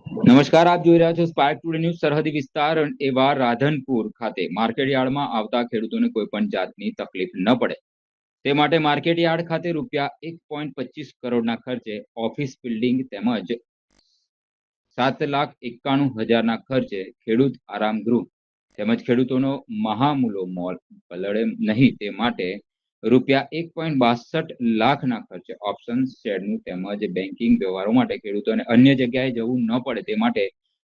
નમસ્કાર, આપ જોઈ રહ્યા છો સ્પાર્ક ટુડે ન્યૂઝ. સરહદી વિસ્તાર એવા રાધનપુર ખાતે માર્કેટયાર્ડમાં આવતા ખેડૂતોને કોઈ પણ જાતની તકલીફ ન પડે તે માટે માર્કેટયાર્ડ ખાતે રૂપિયા 1.25 કરોડના ખર્ચે ઓફિસ બિલ્ડિંગ તેમજ 7,91,000ના ખર્ચે ખેડૂત આરામગૃહ તેમજ ખેડૂતોનો મહામૂલો મોલ પલળે નહીં તે માટે રૂપિયા 1.62 લાખના ખર્ચે ઓપ્શન શેડનું તેમજ બેન્કિંગ વ્યવહારો માટે ખેડૂતોને અન્ય જગ્યાએ જવું ન પડે તે માટે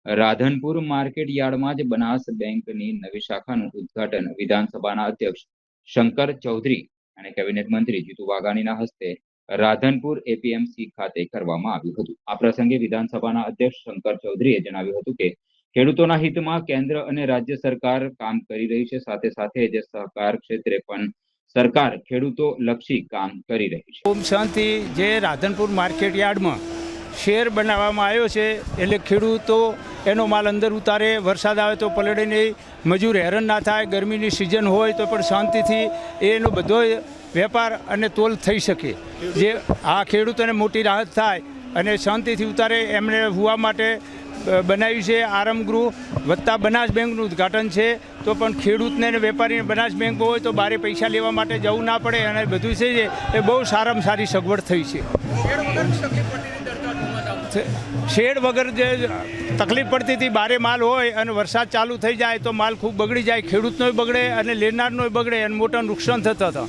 રાધનપુર માર્કેટ યાર્ડમાં જ બનાસ બેંકની નવી શાખાનું ઉદ્ઘાટન વિધાનસભાના અધ્યક્ષ શંકર ચૌધરી અને કેબિનેટ મંત્રી જીતુ વાઘાણીના હસ્તે રાધનપુર એપીએમસી ખાતે કરવામાં આવ્યું હતું. આ પ્રસંગે વિધાનસભાના અધ્યક્ષ શંકર ચૌધરીએ જણાવ્યું હતું કે ખેડૂતોના હિતમાં કેન્દ્ર અને રાજ્ય સરકાર કામ કરી રહી છે. સાથે સાથે જ સહકાર ક્ષેત્રે પણ સરકાર ખેડૂતો લક્ષી કામ કરી રહી છે. ઓમ શાંતિ. જે રાધનપુર માર્કેટ યાર્ડમાં શેર બનાવવામાં આવ્યો છે એટલે ખેડૂતો એનો માલ અંદર ઉતારે, વરસાદ આવે તો પલળે નહીં, મજૂર હેરાન ના થાય, ગરમીની સિઝન હોય તો પણ શાંતિથી એનો બધો વેપાર અને તોલ થઈ શકે. જે આ ખેડૂતોને મોટી રાહત થાય અને શાંતિથી ઉતારે એમને હોવા માટે બનાવ્યું છે. આરામગૃહ વત્તા બનાસ બેંકનું ઉદ્ઘાટન છે તો પણ ખેડૂતને અને વેપારીને બનાસ બેંક હોય તો બારે પૈસા લેવા માટે જવું ના પડે અને બધું છે એ બહુ સારામાં સારી સગવડ થઈ છે. શેડ વગર જે તકલીફ પડતી હતી, બારે માલ હોય અને વરસાદ ચાલુ થઈ જાય તો માલ ખૂબ બગડી જાય, ખેડૂતનોય બગડે અને લેનારનોય બગડે અને મોટા નુકસાન થતા હતા.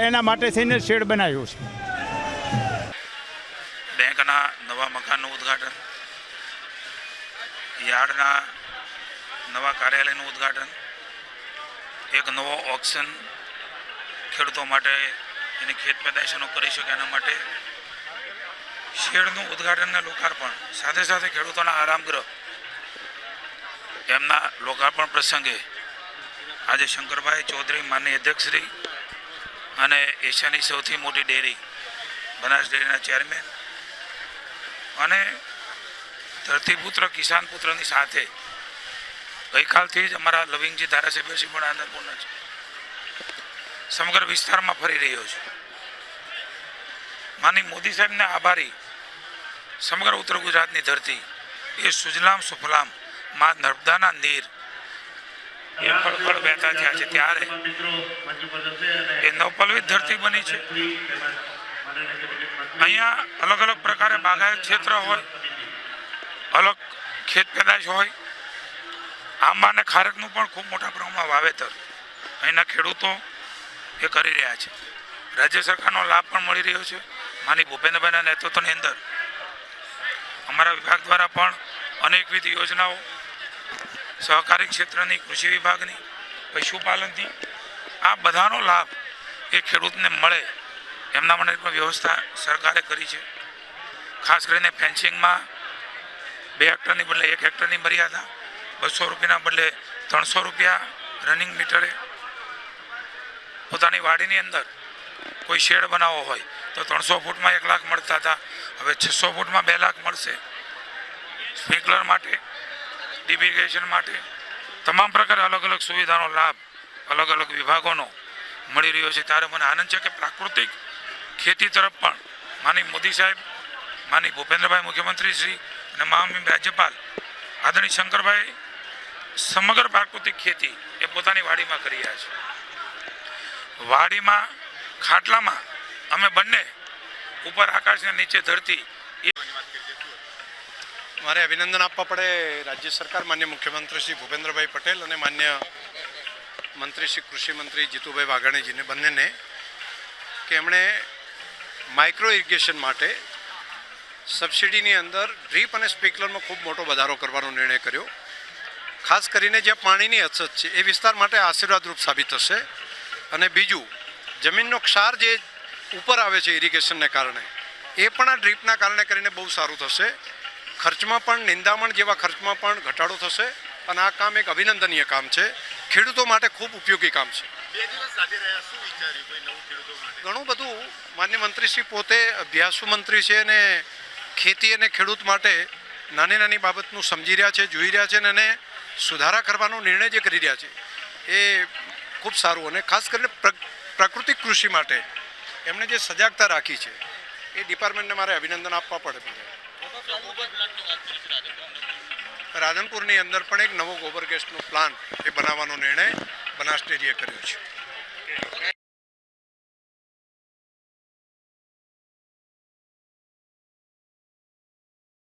એના માટે થઈને શેડ બનાવ્યો છે. બેંકના નવા મકાનનું ઉદ્ઘાટન, યાર્ડના નવા કાર્યાલયનું ઉદ્ઘાટન, એક નવો ઓક્શન ખેડૂતો માટે એની ખેત પેદાશોનો કરી શકે એના માટે શેડનું ઉદ્ઘાટન અને લોકાર્પણ, સાથે સાથે ખેડૂતોના આરામગૃહ એમના લોકાર્પણ પ્રસંગે આજે શંકરભાઈ ચૌધરી માનનીય અધ્યક્ષશ્રી અને એશિયાની સૌથી મોટી ડેરી બનાસ ડેરીના ચેરમેન અને ધરતીપુત્ર કિસાન પુત્રની સાથે ગઈકાલથી જ અમારા લવિંગજી ધારાસભ્યશ્રી પણ આનંદપૂર્ણ છે. સમગ્ર વિસ્તારમાં ફરી રહ્યો છે. માની મોદી સાહેબને આભારી સમગ્ર ઉત્તર ગુજરાતની ધરતી એ સુજલામ સુફલામ માં નર્મદાના નીર એ ફળફળ વહેતા થયા છે ત્યારે એ નવપલ્લવિત ધરતી બની છે. અહીંયા અલગ અલગ પ્રકારે બાગાયત ક્ષેત્ર હોય, અલગ ખેત પેદાશ હોય, આંબા અને ખારકનું પણ ખૂબ મોટા પ્રમાણમાં વાવેતર અહીંના ખેડૂતો એ કરી રહ્યા છે. રાજ્ય સરકારનો લાભ પણ મળી રહ્યો છે. માની ભૂપેન્દ્રભાઈના નેતૃત્વની અંદર અમારા વિભાગ દ્વારા પણ અનેકવિધ યોજનાઓ સહકારી ક્ષેત્રની, કૃષિ વિભાગની, પશુપાલનની, આ બધાનો લાભ એ ખેડૂતને મળે એમના માટે પણ વ્યવસ્થા સરકારે કરી છે. ખાસ કરીને ફેન્સિંગમાં 2 હેક્ટરની બદલે 1 હેક્ટરની મર્યાદા, 200 રૂપિયાના બદલે 300 રૂપિયા રનિંગ મીટરે. પોતાની વાડીની અંદર કોઈ શેડ બનાવવો હોય તો 300 ફૂટમાં 1 લાખ મળતા હતા, હવે 600 ફૂટમાં 2 લાખ મળશે. સ્પ્રિંકલર માટે, ડિરિગેશન માટે તમામ પ્રકારે અલગ અલગ સુવિધાનો લાભ અલગ અલગ વિભાગોનો મળી રહ્યો છે. ત્યારે મને આનંદ છે કે પ્રાકૃતિક ખેતી તરફ પણ માની મોદી સાહેબ, માની ભૂપેન્દ્રભાઈ મુખ્યમંત્રી શ્રી અને મહામહિમ રાજ્યપાલ આદરણીય શંકરભાઈ સમગ્ર પ્રાકૃતિક ખેતી એ પોતાની વાડીમાં કરી રહ્યા છે. વાડીમાં ખાટલામાં અમે બંને ઉપર આકાશને નીચે ધરતી. મારે અભિનંદન આપવા પડે રાજ્ય સરકાર, માન્ય મુખ્યમંત્રી શ્રી ભૂપેન્દ્રભાઈ પટેલ અને માન્ય મંત્રી શ્રી કૃષિ મંત્રી જીતુભાઈ વાઘાણીજીને બંનેને કે એમણે માઇક્રો ઇરિગેશન માટે સબસિડીની અંદર ડ્રીપ અને સ્પ્રિંકલરમાં ખૂબ મોટો વધારો કરવાનો નિર્ણય કર્યો. ખાસ કરીને જ્યાં પાણીની અછત છે એ વિસ્તાર માટે આશીર્વાદરૂપ સાબિત થશે. અને બીજું, જમીનનો ક્ષાર જે ઉપર આવે છે ઇરિગેશનને કારણે એ પણ આ ડ્રીપના કારણે કરીને બહુ સારું થશે. ખર્ચમાં પણ, નિંદામણ જેવા ખર્ચમાં પણ ઘટાડો થશે અને આ કામ એક અભિનંદનીય કામ છે. ખેડૂતો માટે ખૂબ ઉપયોગી કામ છે. ઘણું બધું માન્ય મંત્રીશ્રી પોતે અભ્યાસુ મંત્રી છે અને ખેતી અને ખેડૂત માટે નાની નાની બાબતનું સમજી રહ્યા છે, જોઈ રહ્યા છે અને એને સુધારા કરવાનો નિર્ણય જે કરી રહ્યા છે એ ખૂબ સારું. અને ખાસ કરીને પ્રાકૃતિક કૃષિ માટે એમણે જે સજાગતા રાખી છે એ ડિપાર્ટમેન્ટને મારે અભિનંદન આપવા પડે. રાધનપુરની અંદર પણ એક નવો ગોબર ગેસનો પ્લાન્ટ એ બનાવવાનો નિર્ણય બનાસ ડેરીએ કર્યો છે.